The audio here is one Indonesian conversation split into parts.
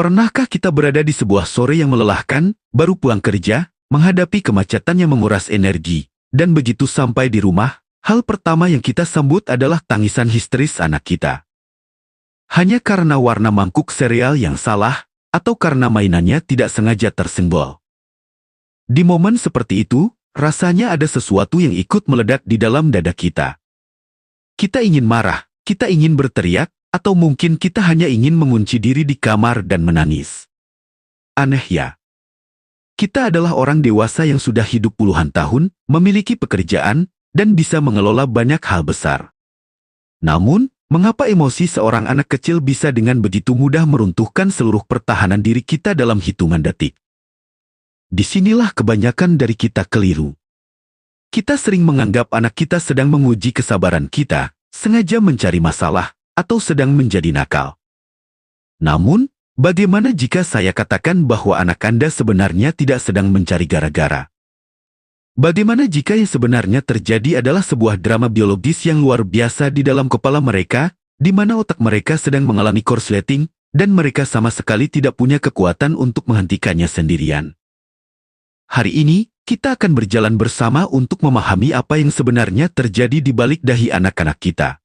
Pernahkah kita berada di sebuah sore yang melelahkan, baru pulang kerja, menghadapi kemacetan yang menguras energi, dan begitu sampai di rumah, hal pertama yang kita sambut adalah tangisan histeris anak kita. Hanya karena warna mangkuk sereal yang salah, atau karena mainannya tidak sengaja tersenggol. Di momen seperti itu, rasanya ada sesuatu yang ikut meledak di dalam dada kita. Kita ingin marah, kita ingin berteriak, atau mungkin kita hanya ingin mengunci diri di kamar dan menangis. Aneh ya? Kita adalah orang dewasa yang sudah hidup puluhan tahun, memiliki pekerjaan, dan bisa mengelola banyak hal besar. Namun, mengapa emosi seorang anak kecil bisa dengan begitu mudah meruntuhkan seluruh pertahanan diri kita dalam hitungan detik? Disinilah kebanyakan dari kita keliru. Kita sering menganggap anak kita sedang menguji kesabaran kita, sengaja mencari masalah, atau sedang menjadi nakal. Namun, bagaimana jika saya katakan bahwa anak Anda sebenarnya tidak sedang mencari gara-gara? Bagaimana jika yang sebenarnya terjadi adalah sebuah drama biologis yang luar biasa di dalam kepala mereka, di mana otak mereka sedang mengalami korsleting, dan mereka sama sekali tidak punya kekuatan untuk menghentikannya sendirian? Hari ini, kita akan berjalan bersama untuk memahami apa yang sebenarnya terjadi di balik dahi anak-anak kita.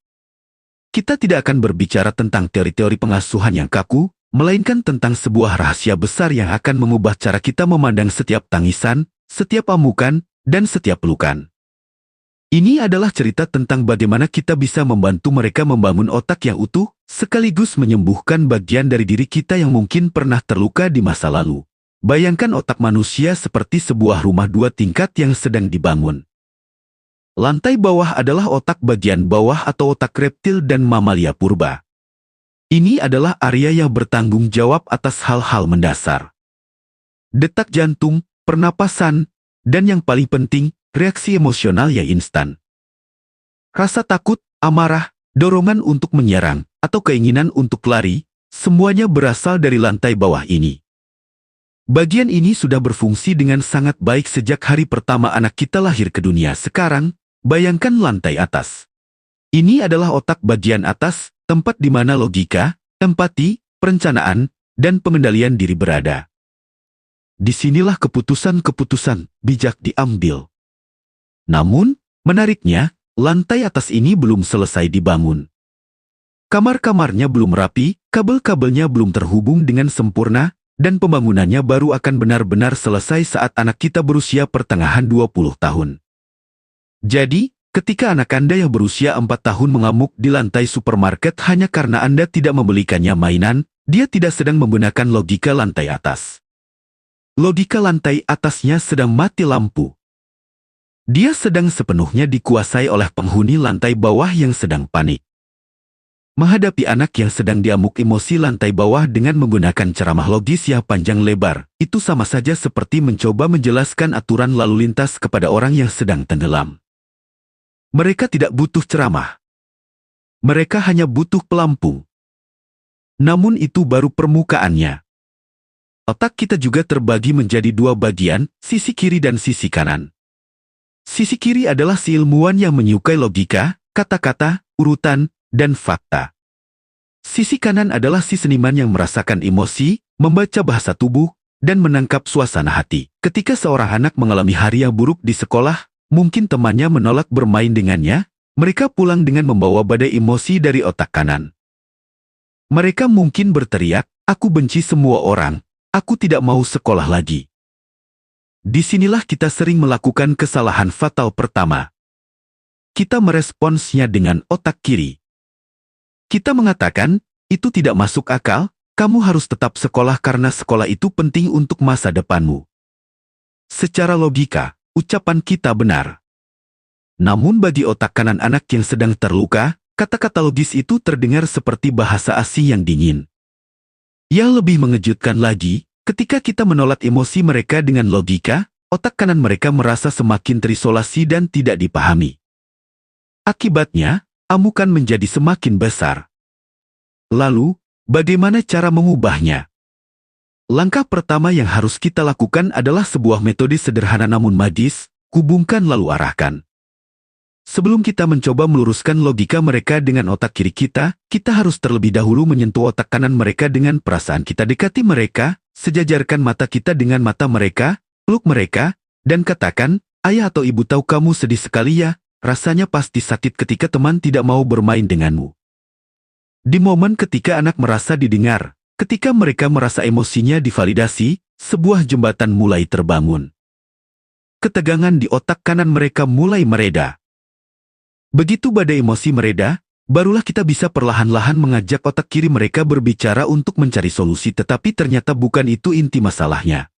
Kita tidak akan berbicara tentang teori-teori pengasuhan yang kaku, melainkan tentang sebuah rahasia besar yang akan mengubah cara kita memandang setiap tangisan, setiap amukan, dan setiap pelukan. Ini adalah cerita tentang bagaimana kita bisa membantu mereka membangun otak yang utuh, sekaligus menyembuhkan bagian dari diri kita yang mungkin pernah terluka di masa lalu. Bayangkan otak manusia seperti sebuah rumah 2 tingkat yang sedang dibangun. Lantai bawah adalah otak bagian bawah atau otak reptil dan mamalia purba. Ini adalah area yang bertanggung jawab atas hal-hal mendasar. Detak jantung, pernapasan, dan yang paling penting, reaksi emosional yang instan. Rasa takut, amarah, dorongan untuk menyerang, atau keinginan untuk lari, semuanya berasal dari lantai bawah ini. Bagian ini sudah berfungsi dengan sangat baik sejak hari pertama anak kita lahir ke dunia. Sekarang, bayangkan lantai atas. Ini adalah otak bagian atas, tempat di mana logika, empati, perencanaan, dan pengendalian diri berada. Disinilah keputusan-keputusan bijak diambil. Namun, menariknya, lantai atas ini belum selesai dibangun. Kamar-kamarnya belum rapi, kabel-kabelnya belum terhubung dengan sempurna, dan pembangunannya baru akan benar-benar selesai saat anak kita berusia pertengahan 20 tahun. Jadi, ketika anak Anda yang berusia 4 tahun mengamuk di lantai supermarket hanya karena Anda tidak membelikannya mainan, dia tidak sedang menggunakan logika lantai atas. Logika lantai atasnya sedang mati lampu. Dia sedang sepenuhnya dikuasai oleh penghuni lantai bawah yang sedang panik. Menghadapi anak yang sedang diamuk emosi lantai bawah dengan menggunakan ceramah logis yang panjang lebar, itu sama saja seperti mencoba menjelaskan aturan lalu lintas kepada orang yang sedang tenggelam. Mereka tidak butuh ceramah. Mereka hanya butuh pelampung. Namun itu baru permukaannya. Otak kita juga terbagi menjadi 2 bagian, sisi kiri dan sisi kanan. Sisi kiri adalah si ilmuwan yang menyukai logika, kata-kata, urutan, dan fakta. Sisi kanan adalah si seniman yang merasakan emosi, membaca bahasa tubuh, dan menangkap suasana hati. Ketika seorang anak mengalami hari yang buruk di sekolah, mungkin temannya menolak bermain dengannya, mereka pulang dengan membawa badai emosi dari otak kanan. Mereka mungkin berteriak, "Aku benci semua orang, aku tidak mau sekolah lagi." Disinilah kita sering melakukan kesalahan fatal pertama. Kita meresponsnya dengan otak kiri. Kita mengatakan, "Itu tidak masuk akal, kamu harus tetap sekolah karena sekolah itu penting untuk masa depanmu." Secara logika, ucapan kita benar. Namun bagi otak kanan anak yang sedang terluka, kata-kata logis itu terdengar seperti bahasa asing yang dingin. Yang lebih mengejutkan lagi, ketika kita menolak emosi mereka dengan logika, otak kanan mereka merasa semakin terisolasi dan tidak dipahami. Akibatnya, amukan menjadi semakin besar. Lalu, bagaimana cara mengubahnya? Langkah pertama yang harus kita lakukan adalah sebuah metode sederhana namun magis, hubungkan lalu arahkan. Sebelum kita mencoba meluruskan logika mereka dengan otak kiri kita harus terlebih dahulu menyentuh otak kanan mereka dengan perasaan kita. Dekati mereka, sejajarkan mata kita dengan mata mereka, peluk mereka, dan katakan, "Ayah atau ibu tahu kamu sedih sekali ya, rasanya pasti sakit ketika teman tidak mau bermain denganmu." Di momen ketika anak merasa didengar, ketika mereka merasa emosinya divalidasi, sebuah jembatan mulai terbangun. Ketegangan di otak kanan mereka mulai mereda. Begitu badai emosi mereda, barulah kita bisa perlahan-lahan mengajak otak kiri mereka berbicara untuk mencari solusi, tetapi ternyata bukan itu inti masalahnya.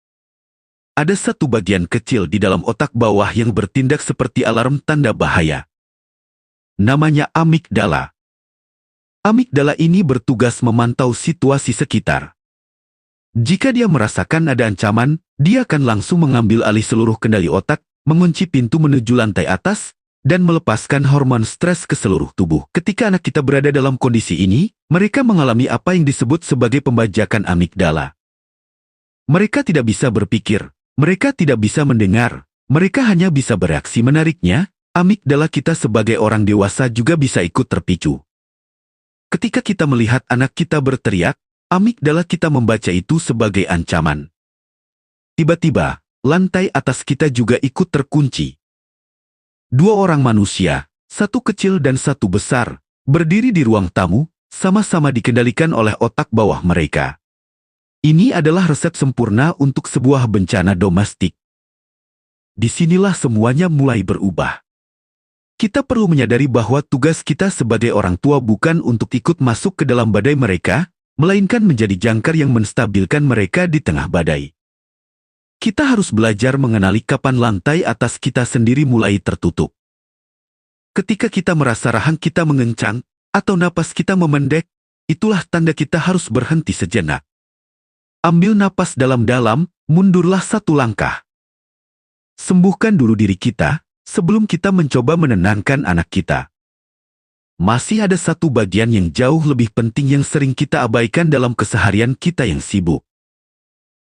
Ada satu bagian kecil di dalam otak bawah yang bertindak seperti alarm tanda bahaya. Namanya amigdala. Amigdala ini bertugas memantau situasi sekitar. Jika dia merasakan ada ancaman, dia akan langsung mengambil alih seluruh kendali otak, mengunci pintu menuju lantai atas, dan melepaskan hormon stres ke seluruh tubuh. Ketika anak kita berada dalam kondisi ini, mereka mengalami apa yang disebut sebagai pembajakan amigdala. Mereka tidak bisa berpikir, mereka tidak bisa mendengar, mereka hanya bisa bereaksi. Menariknya, amigdala kita sebagai orang dewasa juga bisa ikut terpicu. Ketika kita melihat anak kita berteriak, amigdala kita membaca itu sebagai ancaman. Tiba-tiba, lantai atas kita juga ikut terkunci. Dua orang manusia, satu kecil dan satu besar, berdiri di ruang tamu, sama-sama dikendalikan oleh otak bawah mereka. Ini adalah resep sempurna untuk sebuah bencana domestik. Disinilah semuanya mulai berubah. Kita perlu menyadari bahwa tugas kita sebagai orang tua bukan untuk ikut masuk ke dalam badai mereka, melainkan menjadi jangkar yang menstabilkan mereka di tengah badai. Kita harus belajar mengenali kapan lantai atas kita sendiri mulai tertutup. Ketika kita merasa rahang kita mengencang, atau napas kita memendek, itulah tanda kita harus berhenti sejenak. Ambil napas dalam-dalam, mundurlah satu langkah. Sembuhkan dulu diri kita, sebelum kita mencoba menenangkan anak kita. Masih ada satu bagian yang jauh lebih penting yang sering kita abaikan dalam keseharian kita yang sibuk.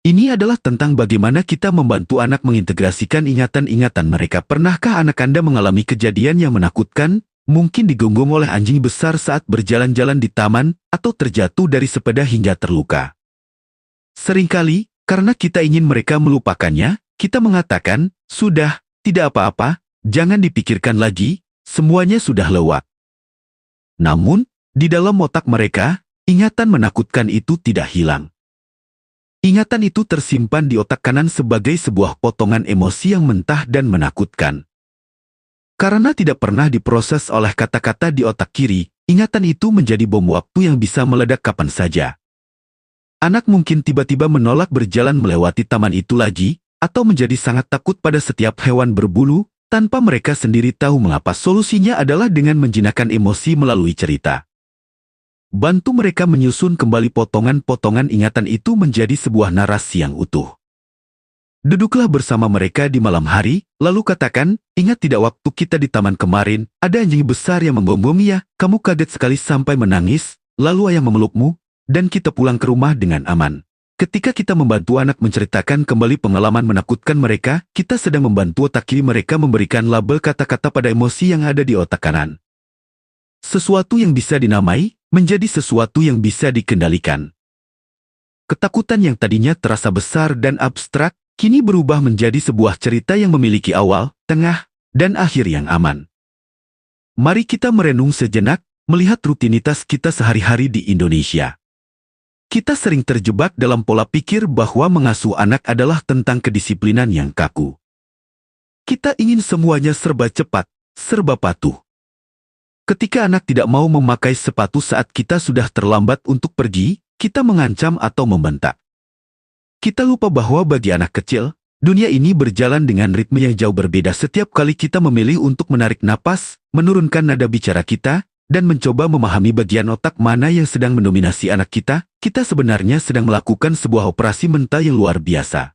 Ini adalah tentang bagaimana kita membantu anak mengintegrasikan ingatan-ingatan mereka. Pernahkah anak Anda mengalami kejadian yang menakutkan, mungkin digonggong oleh anjing besar saat berjalan-jalan di taman, atau terjatuh dari sepeda hingga terluka? Seringkali, karena kita ingin mereka melupakannya, kita mengatakan, "Sudah, tidak apa-apa, jangan dipikirkan lagi, semuanya sudah lewat." Namun, di dalam otak mereka, ingatan menakutkan itu tidak hilang. Ingatan itu tersimpan di otak kanan sebagai sebuah potongan emosi yang mentah dan menakutkan. Karena tidak pernah diproses oleh kata-kata di otak kiri, ingatan itu menjadi bom waktu yang bisa meledak kapan saja. Anak mungkin tiba-tiba menolak berjalan melewati taman itu lagi, atau menjadi sangat takut pada setiap hewan berbulu, tanpa mereka sendiri tahu mengapa. Solusinya adalah dengan menjinakkan emosi melalui cerita. Bantu mereka menyusun kembali potongan-potongan ingatan itu menjadi sebuah narasi yang utuh. Duduklah bersama mereka di malam hari, lalu katakan, "Ingat tidak waktu kita di taman kemarin, ada anjing besar yang menggonggong ya, kamu kaget sekali sampai menangis, lalu ayah memelukmu, dan kita pulang ke rumah dengan aman." Ketika kita membantu anak menceritakan kembali pengalaman menakutkan mereka, kita sedang membantu otak kiri mereka memberikan label kata-kata pada emosi yang ada di otak kanan. Sesuatu yang bisa dinamai, menjadi sesuatu yang bisa dikendalikan. Ketakutan yang tadinya terasa besar dan abstrak, kini berubah menjadi sebuah cerita yang memiliki awal, tengah, dan akhir yang aman. Mari kita merenung sejenak, melihat rutinitas kita sehari-hari di Indonesia. Kita sering terjebak dalam pola pikir bahwa mengasuh anak adalah tentang kedisiplinan yang kaku. Kita ingin semuanya serba cepat, serba patuh. Ketika anak tidak mau memakai sepatu saat kita sudah terlambat untuk pergi, kita mengancam atau membentak. Kita lupa bahwa bagi anak kecil, dunia ini berjalan dengan ritme yang jauh berbeda. Setiap kali kita memilih untuk menarik napas, menurunkan nada bicara kita, dan mencoba memahami bagian otak mana yang sedang mendominasi anak kita, kita sebenarnya sedang melakukan sebuah operasi mental yang luar biasa.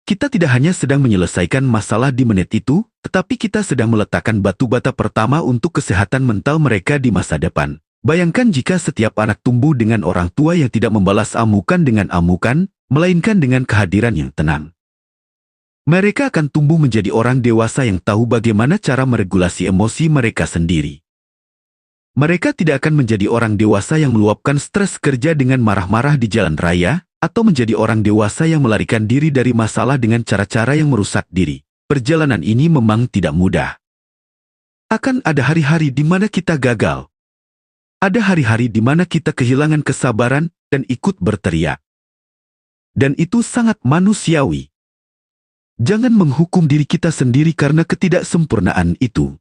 Kita tidak hanya sedang menyelesaikan masalah di menit itu, tetapi kita sedang meletakkan batu bata pertama untuk kesehatan mental mereka di masa depan. Bayangkan jika setiap anak tumbuh dengan orang tua yang tidak membalas amukan dengan amukan, melainkan dengan kehadiran yang tenang. Mereka akan tumbuh menjadi orang dewasa yang tahu bagaimana cara meregulasi emosi mereka sendiri. Mereka tidak akan menjadi orang dewasa yang meluapkan stres kerja dengan marah-marah di jalan raya, atau menjadi orang dewasa yang melarikan diri dari masalah dengan cara-cara yang merusak diri. Perjalanan ini memang tidak mudah. Akan ada hari-hari di mana kita gagal. Ada hari-hari di mana kita kehilangan kesabaran dan ikut berteriak. Dan itu sangat manusiawi. Jangan menghukum diri kita sendiri karena ketidaksempurnaan itu.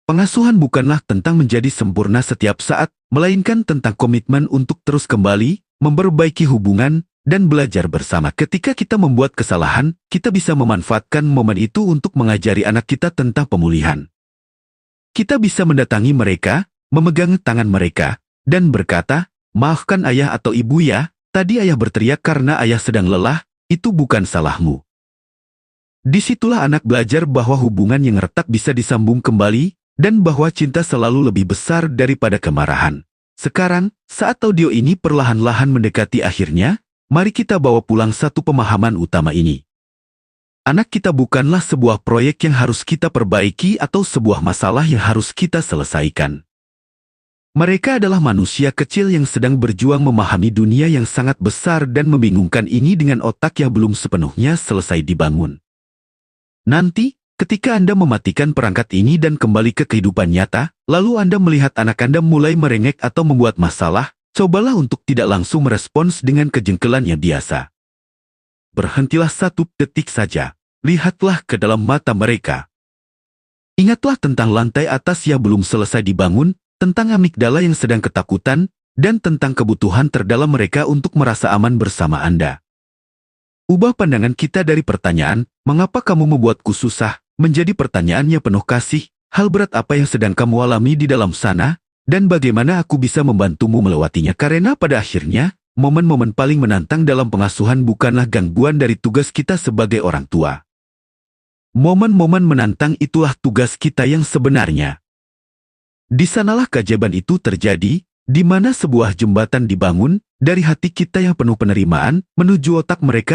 Pengasuhan bukanlah tentang menjadi sempurna setiap saat, melainkan tentang komitmen untuk terus kembali, memperbaiki hubungan, dan belajar bersama. Ketika kita membuat kesalahan, kita bisa memanfaatkan momen itu untuk mengajari anak kita tentang pemulihan. Kita bisa mendatangi mereka, memegang tangan mereka, dan berkata, "Maafkan ayah atau ibu ya, tadi ayah berteriak karena ayah sedang lelah, itu bukan salahmu." Disitulah anak belajar bahwa hubungan yang retak bisa disambung kembali, dan bahwa cinta selalu lebih besar daripada kemarahan. Sekarang, saat audio ini perlahan-lahan mendekati akhirnya, mari kita bawa pulang satu pemahaman utama ini. Anak kita bukanlah sebuah proyek yang harus kita perbaiki atau sebuah masalah yang harus kita selesaikan. Mereka adalah manusia kecil yang sedang berjuang memahami dunia yang sangat besar dan membingungkan ini dengan otak yang belum sepenuhnya selesai dibangun. Nanti, ketika Anda mematikan perangkat ini dan kembali ke kehidupan nyata, lalu Anda melihat anak Anda mulai merengek atau membuat masalah, cobalah untuk tidak langsung merespons dengan kejengkelan yang biasa. Berhentilah 1 detik saja. Lihatlah ke dalam mata mereka. Ingatlah tentang lantai atas yang belum selesai dibangun, tentang amigdala yang sedang ketakutan, dan tentang kebutuhan terdalam mereka untuk merasa aman bersama Anda. Ubah pandangan kita dari pertanyaan, "Mengapa kamu membuatku susah?" menjadi pertanyaan yang penuh kasih, "Hal berat apa yang sedang kamu alami di dalam sana, dan bagaimana aku bisa membantumu melewatinya?" Karena pada akhirnya, momen-momen paling menantang dalam pengasuhan bukanlah gangguan dari tugas kita sebagai orang tua. Momen-momen menantang itulah tugas kita yang sebenarnya. Di sanalah keajaiban itu terjadi, di mana sebuah jembatan dibangun, dari hati kita yang penuh penerimaan, menuju otak mereka